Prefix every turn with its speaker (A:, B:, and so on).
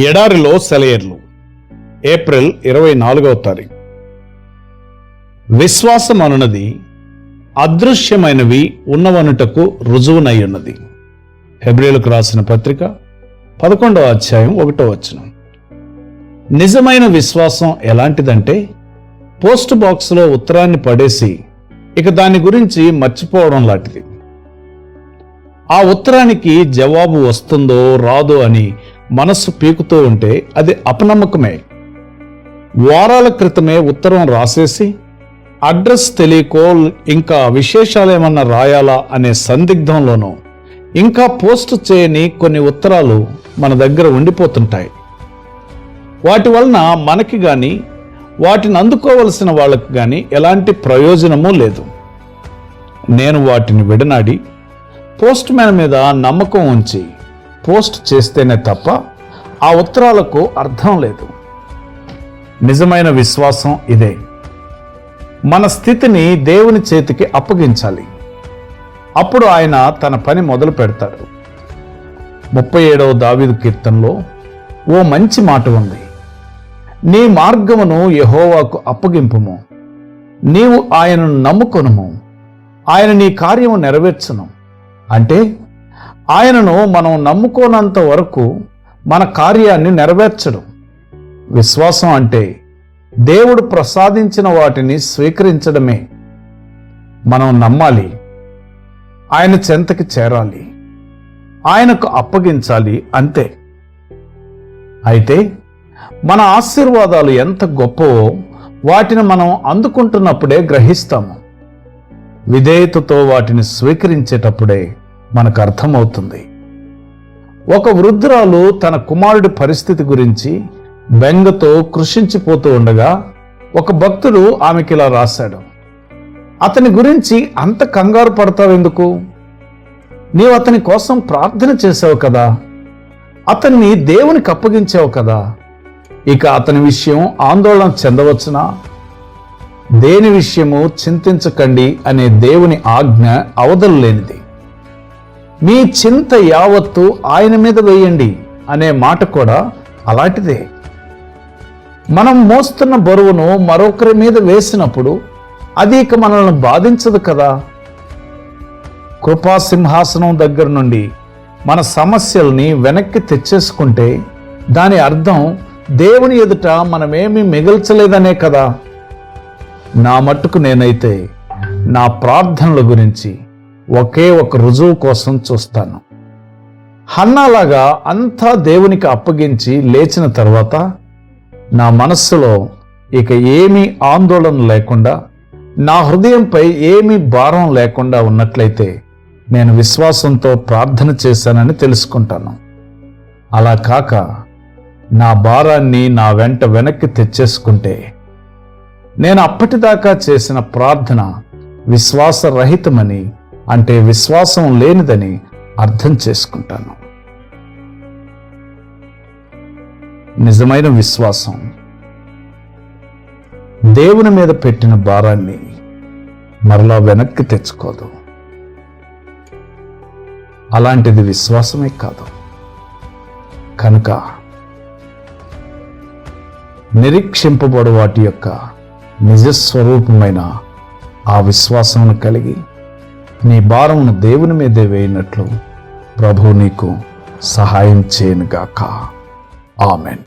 A: ఎడారిలో సెలయేర్లు ఏప్రిల్ 24వ తారీఖు. విశ్వాసం అనున్నది అదృశ్యమైనవి ఉన్నవనుటకు రుజువునయ్యున్నది. హెబ్రీయులకు రాసిన పత్రిక 11వ అధ్యాయం 1వ వచనం. నిజమైన విశ్వాసం ఎలాంటిదంటే పోస్ట్ బాక్స్లో ఉత్తరాన్ని పడేసి ఇక దాని గురించి మర్చిపోవడం లాంటిది. ఆ ఉత్తరానికి జవాబు వస్తుందో రాదో అని మనస్సు పీకుతూ ఉంటే అది అపనమ్మకమే. వారాల క్రితమే ఉత్తరం రాసేసి అడ్రస్ తెలియకో ఇంకా విశేషాలేమన్నా రాయాలా అనే సందిగ్ధంలోనూ ఇంకా పోస్ట్ చేయని కొన్ని ఉత్తరాలు మన దగ్గర ఉండిపోతుంటాయి. వాటి వలన మనకి కానీ వాటిని అందుకోవలసిన వాళ్ళకి కానీ ఎలాంటి ప్రయోజనమూ లేదు. నేను వాటిని విడనాడి పోస్ట్ మ్యాన్ మీద నమ్మకం ఉంచి పోస్ట్ చేస్తేనే తప్ప ఆ ఉత్తరాలకు అర్థం లేదు. నిజమైన విశ్వాసం ఇదే. మన స్థితిని దేవుని చేతికి అప్పగించాలి. అప్పుడు ఆయన తన పని మొదలు పెడతాడు. 37వ దావీదు కీర్తనలో ఓ మంచి మాట ఉంది. నీ మార్గమును యెహోవాకు అప్పగింపుము, నీవు ఆయనను నమ్ముకొనుము, ఆయన నీ కార్యము నెరవేర్చును. అంటే ఆయనను మనం నమ్ముకోనంత వరకు మన కార్యాన్ని నెరవేర్చడం. విశ్వాసం అంటే దేవుడు ప్రసాదించిన వాటిని స్వీకరించడమే. మనం నమ్మాలి, ఆయన చెంతకి చేరాలి, ఆయనకు అప్పగించాలి, అంతే. అయితే మన ఆశీర్వాదాలు ఎంత గొప్పవో వాటిని మనం అందుకుంటున్నప్పుడే గ్రహిస్తాము. విధేయతతో వాటిని స్వీకరించేటప్పుడే మనకు అర్థమవుతుంది. ఒక వృద్ధురాలు తన కుమారుడి పరిస్థితి గురించి బెంగతో కృషించిపోతూ ఉండగా ఒక భక్తుడు ఆమెకి ఇలా రాశాడు. అతని గురించి అంత కంగారు పడతావెందుకు? నీవు అతని కోసం ప్రార్థన చేసావు కదా, అతన్ని దేవునికి అప్పగించావు కదా, ఇక అతని విషయం ఆందోళన చెందవచ్చునా? దేని విషయము చింతించకండి అనే దేవుని ఆజ్ఞ అవధులు లేనిది. మీ చింత యావత్తు ఆయన మీద వేయండి అనే మాట కూడా అలాంటిదే. మనం మోస్తున్న బరువును మరొకరి మీద వేసినప్పుడు అది ఇక మనల్ని బాధించదు కదా. కృపాసింహాసనం దగ్గర నుండి మన సమస్యల్ని వెనక్కి తెచ్చేసుకుంటే దాని అర్థం దేవుని ఎదుట మనమేమీ మిగల్చలేదనే కదా. నా మట్టుకు నేనైతే నా ప్రార్థనల గురించి ఒకే ఒక రుజువు కోసం చూస్తాను. హన్నాలాగా అంతా దేవునికి అప్పగించి లేచిన తర్వాత నా మనస్సులో ఇక ఏమీ ఆందోళన లేకుండా, నా హృదయంపై ఏమీ భారం లేకుండా ఉన్నట్లయితే నేను విశ్వాసంతో ప్రార్థన చేశానని తెలుసుకుంటాను. అలా కాక నా భారాన్ని నా వెంట వెనక్కి తెచ్చేసుకుంటే నేను అప్పటిదాకా చేసిన ప్రార్థన విశ్వాసరహితమని, అంటే విశ్వాసం లేనిదని అర్థం చేసుకుంటాను. నిజమైన విశ్వాసం దేవుని మీద పెట్టిన భారాన్ని మరలా వెనక్కి తెచ్చుకోదు. అలాంటిది విశ్వాసమే కాదు. కనుక నిరీక్షింపబడు వాటి యొక్క నిజస్వరూపమైన ఆ విశ్వాసమును కలిగి నీ భారమును దేవుని మీదే వేయినట్లు ప్రభువు నీకు సహాయం చేయనుగాక. ఆమెన్.